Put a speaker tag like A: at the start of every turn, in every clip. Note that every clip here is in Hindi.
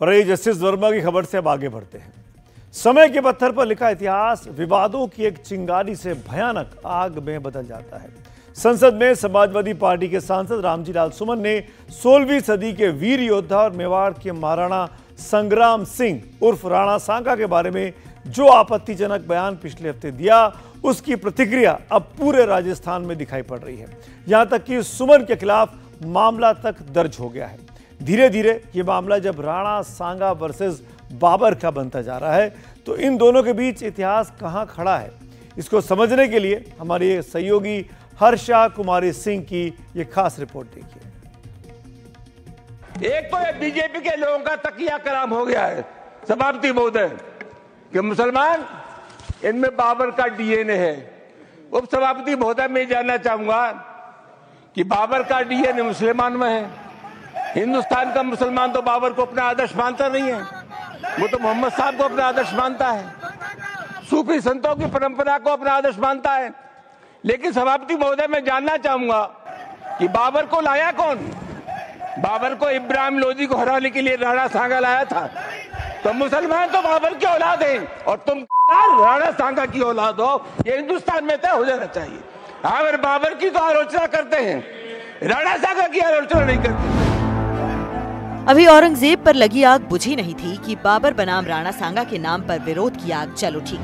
A: और ये जस्टिस वर्मा की खबर से अब आगे बढ़ते हैं। समय के पत्थर पर लिखा इतिहास विवादों की एक चिंगारी से भयानक आग में बदल जाता है। संसद में समाजवादी पार्टी के सांसद रामजी लाल सुमन ने 16वीं सदी के वीर योद्धा और मेवाड़ के महाराणा संग्राम सिंह उर्फ राणा सांगा के बारे में जो आपत्तिजनक बयान पिछले हफ्ते दिया, उसकी प्रतिक्रिया अब पूरे राजस्थान में दिखाई पड़ रही है। यहां तक कि सुमन के खिलाफ मामला तक दर्ज हो गया है। धीरे धीरे ये मामला जब राणा सांगा वर्सेस बाबर का बनता जा रहा है, तो इन दोनों के बीच इतिहास कहां खड़ा है, इसको समझने के लिए हमारे सहयोगी हर्षा कुमारी सिंह की ये खास रिपोर्ट देखिए।
B: एक तो ये बीजेपी के लोगों का तकिया कलाम हो गया है सभापति महोदय कि मुसलमान इनमें बाबर का डीएनए है। उप सभापति महोदय मैं जानना चाहूंगा कि बाबर का डीएनए मुसलमान में है। हिंदुस्तान का मुसलमान तो बाबर को अपना आदर्श मानता नहीं है, वो तो मोहम्मद साहब को अपना आदर्श मानता है, सूफी संतों की परंपरा को अपना आदर्श मानता है। लेकिन सभापति महोदय मैं जानना चाहूंगा कि बाबर को लाया कौन? बाबर को इब्राहिम लोदी को हराने के लिए राणा सांगा लाया था। तो मुसलमान तो बाबर की औलाद हैं और तुम राणा सांगा की औलाद हो, ये हिंदुस्तान में तय हो जाना चाहिए। अगर बाबर की तो आलोचना करते हैं, राणा सांगा की आलोचना नहीं करते।
C: अभी औरंगजेब पर लगी आग बुझी नहीं थी कि बाबर बनाम राणा सांगा के नाम पर विरोध की आग जल उठी।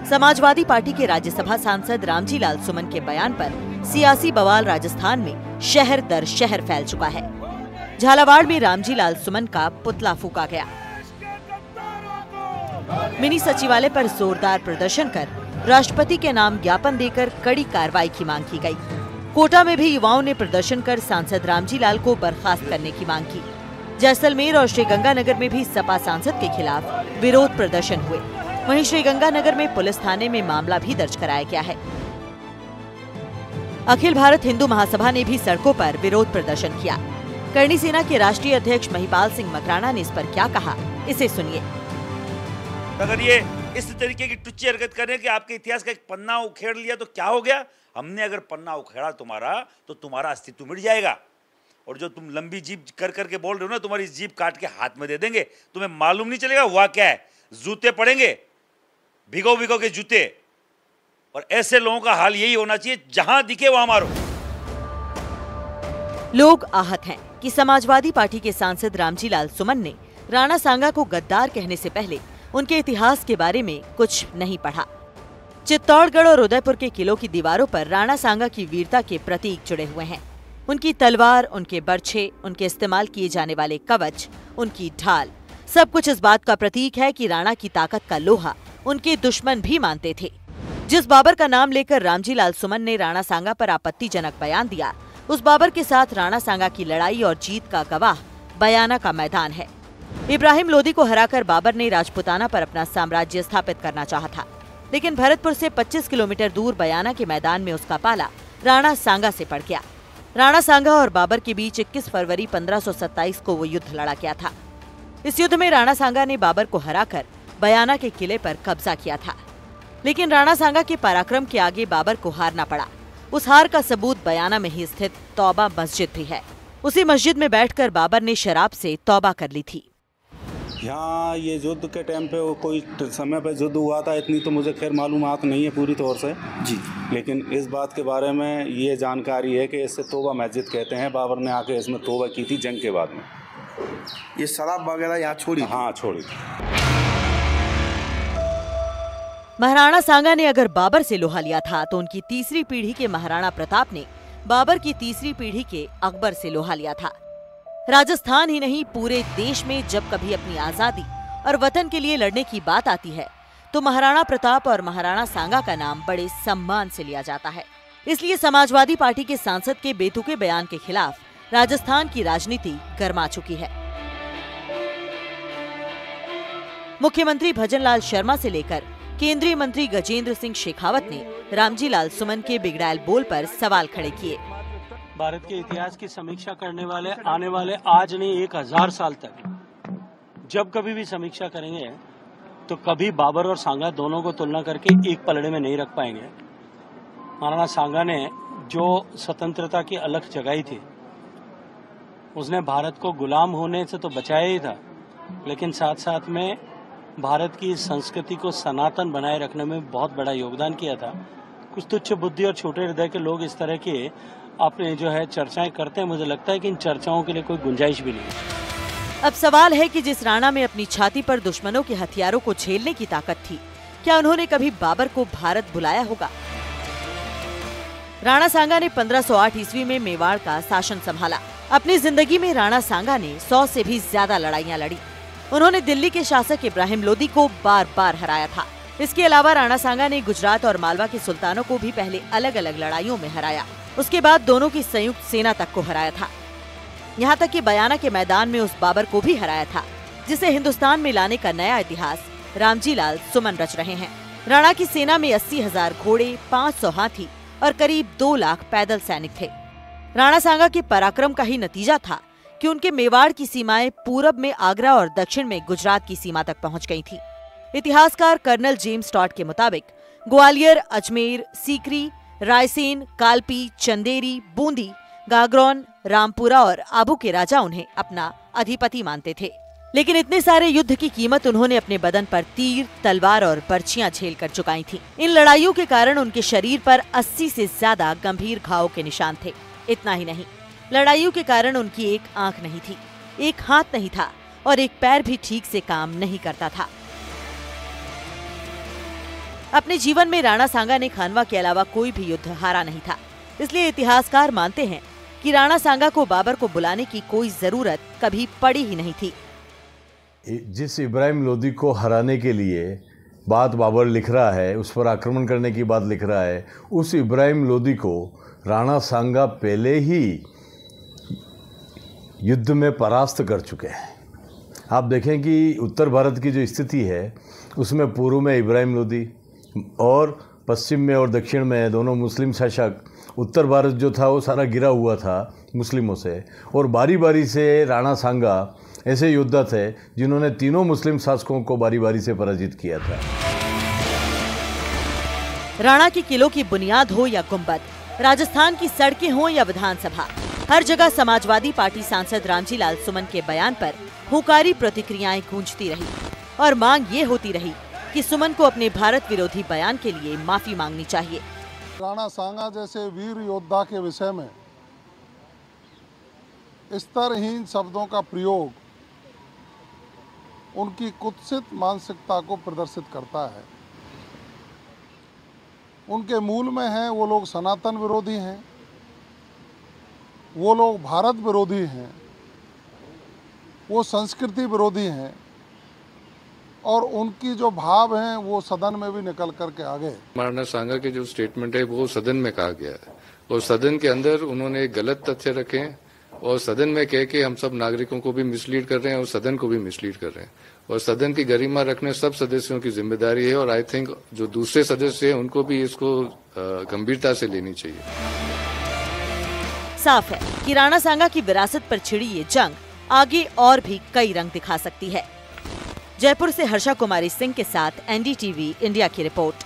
C: समाजवादी पार्टी के राज्यसभा सांसद रामजी लाल सुमन के बयान पर सियासी बवाल राजस्थान में शहर दर शहर फैल चुका है। झालावाड़ में रामजी लाल सुमन का पुतला फूका गया। मिनी सचिवालय पर जोरदार प्रदर्शन कर राष्ट्रपति के नाम ज्ञापन देकर कड़ी कार्रवाई की मांग की गई। कोटा में भी युवाओं ने प्रदर्शन कर सांसद रामजी लाल को बर्खास्त करने की मांग की। जैसलमेर और श्रीगंगानगर में भी सपा सांसद के खिलाफ विरोध प्रदर्शन हुए। वहीं श्रीगंगानगर में पुलिस थाने में मामला भी दर्ज कराया गया है। अखिल भारत हिंदू महासभा ने भी सड़कों पर विरोध प्रदर्शन किया। करणी सेना के राष्ट्रीय अध्यक्ष महिपाल सिंह मकराना ने इस पर क्या कहा, इसे सुनिए।
D: अगर ये इस तरीके की टुच्ची हरकत करें कि आपके इतिहास का एक पन्ना उखेड़ लिया तो क्या हो गया? हमने अगर पन्ना उखेड़ा तुम्हारा तो तुम्हारा अस्तित्व मिट जाएगा। और जो तुम लंबी जीप कर करके बोल रहे हो ना, तुम्हारी जीप काट के हाथ में दे देंगे, तुम्हें मालूम नहीं चलेगा हुआ क्या है। जूते पड़ेंगे, भिगो भिगो के जूते। और ऐसे लोगों का हाल यही होना चाहिए, जहां दिखे वहां मारो।
C: लोग आहत हैं कि समाजवादी पार्टी के सांसद रामजी लाल सुमन ने राणा सांगा को गद्दार कहने से पहले उनके इतिहास के बारे में कुछ नहीं पढ़ा। चित्तौड़गढ़ और उदयपुर के किलों की दीवारों पर राणा सांगा की वीरता के प्रतीक जुड़े हुए हैं। उनकी तलवार, उनके बर्छे, उनके इस्तेमाल किए जाने वाले कवच, उनकी ढाल, सब कुछ इस बात का प्रतीक है कि राणा की ताकत का लोहा उनके दुश्मन भी मानते थे। जिस बाबर का नाम लेकर रामजी लाल सुमन ने राणा सांगा पर आपत्तिजनक बयान दिया, उस बाबर के साथ राणा सांगा की लड़ाई और जीत का गवाह बयाना का मैदान है। इब्राहिम लोदी को हराकर बाबर ने राजपुताना पर अपना साम्राज्य स्थापित करना चाहा था, लेकिन भरतपुर से 25 किलोमीटर दूर बयाना के मैदान में उसका पाला राणा सांगा से पड़ गया। राणा सांगा और बाबर के बीच 21 फरवरी 1527 को वो युद्ध लड़ा गया था। इस युद्ध में राणा सांगा ने बाबर को हराकर बयाना के किले पर कब्जा किया था, लेकिन राणा सांगा के पराक्रम के आगे बाबर को हारना पड़ा। उस हार का सबूत बयाना में ही स्थित तौबा मस्जिद भी है। उसी मस्जिद में बैठकर बाबर ने शराब से तौबा कर ली थी।
E: यहाँ ये युद्ध के टाइम पे कोई समय पे युद्ध हुआ था, इतनी तो मुझे खैर मालूमात नहीं है पूरी तौर से जी, लेकिन इस बात के बारे में ये जानकारी है कि इससे तौबा मस्जिद कहते हैं। बाबर ने आके इसमें तौबा की थी जंग के बाद में।
F: ये शराब वगैरह यहाँ छोड़ी?
E: हाँ, छोड़ी।
C: महाराणा सांगा ने अगर बाबर से लोहा लिया था, तो उनकी तीसरी पीढ़ी के महाराणा प्रताप ने बाबर की तीसरी पीढ़ी के अकबर से लोहा लिया था। राजस्थान ही नहीं, पूरे देश में जब कभी अपनी आजादी और वतन के लिए लड़ने की बात आती है, तो महाराणा प्रताप और महाराणा सांगा का नाम बड़े सम्मान से लिया जाता है। इसलिए समाजवादी पार्टी के सांसद के बेतुके बयान के खिलाफ राजस्थान की राजनीति गर्मा चुकी है। मुख्यमंत्री भजनलाल शर्मा से लेकर केंद्रीय मंत्री गजेंद्र सिंह शेखावत ने रामजी लाल सुमन के बिगड़ैल बोल पर सवाल खड़े किए।
G: भारत के इतिहास की समीक्षा करने वाले आने वाले आज नहीं 1000 साल तक जब कभी भी समीक्षा करेंगे तो कभी बाबर और सांगा दोनों को तुलना करके एक पलड़े में नहीं रख पाएंगे। महाराणा सांगा ने जो स्वतंत्रता की अलख जगाई थी, उसने भारत को गुलाम होने से तो बचाया ही था, लेकिन साथ साथ में भारत की संस्कृति को सनातन बनाए रखने में बहुत बड़ा योगदान किया था। कुछ तुच्छ बुद्धि और छोटे हृदय के लोग इस तरह के अपने जो है चर्चाएं करते हैं। मुझे लगता है कि इन चर्चाओं के लिए कोई गुंजाइश भी नहीं है।
C: अब सवाल है कि जिस राणा में अपनी छाती पर दुश्मनों के हथियारों को झेलने की ताकत थी, क्या उन्होंने कभी बाबर को भारत बुलाया होगा? राणा सांगा ने 1508 ईस्वी में मेवाड़ का शासन संभाला। अपनी जिंदगी में राणा सांगा ने 100 से भी ज्यादा लड़ाइयां लड़ी। उन्होंने दिल्ली के शासक इब्राहिम लोदी को बार बार हराया था। इसके अलावा राणा सांगा ने गुजरात और मालवा के सुल्तानों को भी पहले अलग अलग लड़ाइयों में हराया, उसके बाद दोनों की संयुक्त सेना तक को हराया था। यहाँ तक कि बयाना के मैदान में उस बाबर को भी हराया था, जिसे हिंदुस्तान में लाने का नया इतिहास रामजी लाल सुमन रच रहे हैं। राणा की सेना में 80,000 घोड़े, 500 हाथी और करीब 2 लाख पैदल सैनिक थे। राणा सांगा के पराक्रम का ही नतीजा था कि उनके मेवाड़ की सीमाएं पूरब में आगरा और दक्षिण में गुजरात की सीमा तक पहुंच गई थी। इतिहासकार कर्नल जेम्स टॉड के मुताबिक ग्वालियर, अजमेर, सीकरी, रायसेन, कालपी, चंदेरी, बूंदी, गागरौन, रामपुरा और आबू के राजा उन्हें अपना अधिपति मानते थे। लेकिन इतने सारे युद्ध की कीमत उन्होंने अपने बदन पर तीर, तलवार और बर्छियां झेल कर चुकाई थी। इन लड़ाइयों के कारण उनके शरीर पर 80 से ज्यादा गंभीर घावों के निशान थे। इतना ही नहीं, लड़ाइयों के कारण उनकी एक आंख नहीं थी, एक हाथ नहीं था और एक पैर भी ठीक से काम नहीं करता था। अपने जीवन में राणा सांगा ने खानवा के अलावा कोई भी युद्ध हारा नहीं था। इसलिए इतिहासकार मानते हैं कि राणा सांगा को बाबर को बुलाने की कोई जरूरत कभी पड़ी ही नहीं थी।
H: जिस इब्राहिम लोदी को हराने के लिए बात बाबर लिख रहा है, उस पर आक्रमण करने की बात लिख रहा है, उस इब्राहिम लोदी को राणा सांगा पहले ही युद्ध में परास्त कर चुके हैं। आप देखें कि उत्तर भारत की जो स्थिति है उसमें पूर्व में इब्राहिम लोदी और पश्चिम में और दक्षिण में दोनों मुस्लिम शासक। उत्तर भारत जो था वो सारा गिरा हुआ था मुस्लिमों से, और बारी बारी से राणा सांगा ऐसे योद्धा थे जिन्होंने तीनों मुस्लिम शासकों को बारी बारी से पराजित किया था।
C: राणा के किलों की बुनियाद हो या गुंबद, राजस्थान की सड़कें हो या विधानसभा, हर जगह समाजवादी पार्टी सांसद रामजी लाल सुमन के बयान पर हुंकारी प्रतिक्रियाएं गूंजती रही और मांग ये होती रही कि सुमन को अपने भारत विरोधी बयान के लिए माफी मांगनी चाहिए।
I: राणा सांगा जैसे वीर योद्धा के विषय में स्तरहीन शब्दों का प्रयोग उनकी कुत्सित मानसिकता को प्रदर्शित करता है। उनके मूल में है वो लोग सनातन विरोधी हैं, वो लोग भारत विरोधी हैं, वो संस्कृति विरोधी हैं, और उनकी जो भाव हैं वो सदन में भी निकल करके आ गए।
J: राणा सांगा के जो स्टेटमेंट है वो सदन में कहा गया है और सदन के अंदर उन्होंने गलत तथ्य रखे हैं और सदन में कह के हम सब नागरिकों को भी मिसलीड कर रहे हैं और सदन को भी मिसलीड कर रहे हैं। और सदन की गरिमा रखने सब सदस्यों की जिम्मेदारी है और आई थिंक जो दूसरे सदस्य हैं उनको भी इसको गंभीरता से लेनी चाहिए।
C: साफ है कि राणा सांगा की विरासत पर छिड़ी ये जंग आगे और भी कई रंग दिखा सकती है। जयपुर से हर्षा कुमारी सिंह के साथ NDTV इंडिया की रिपोर्ट।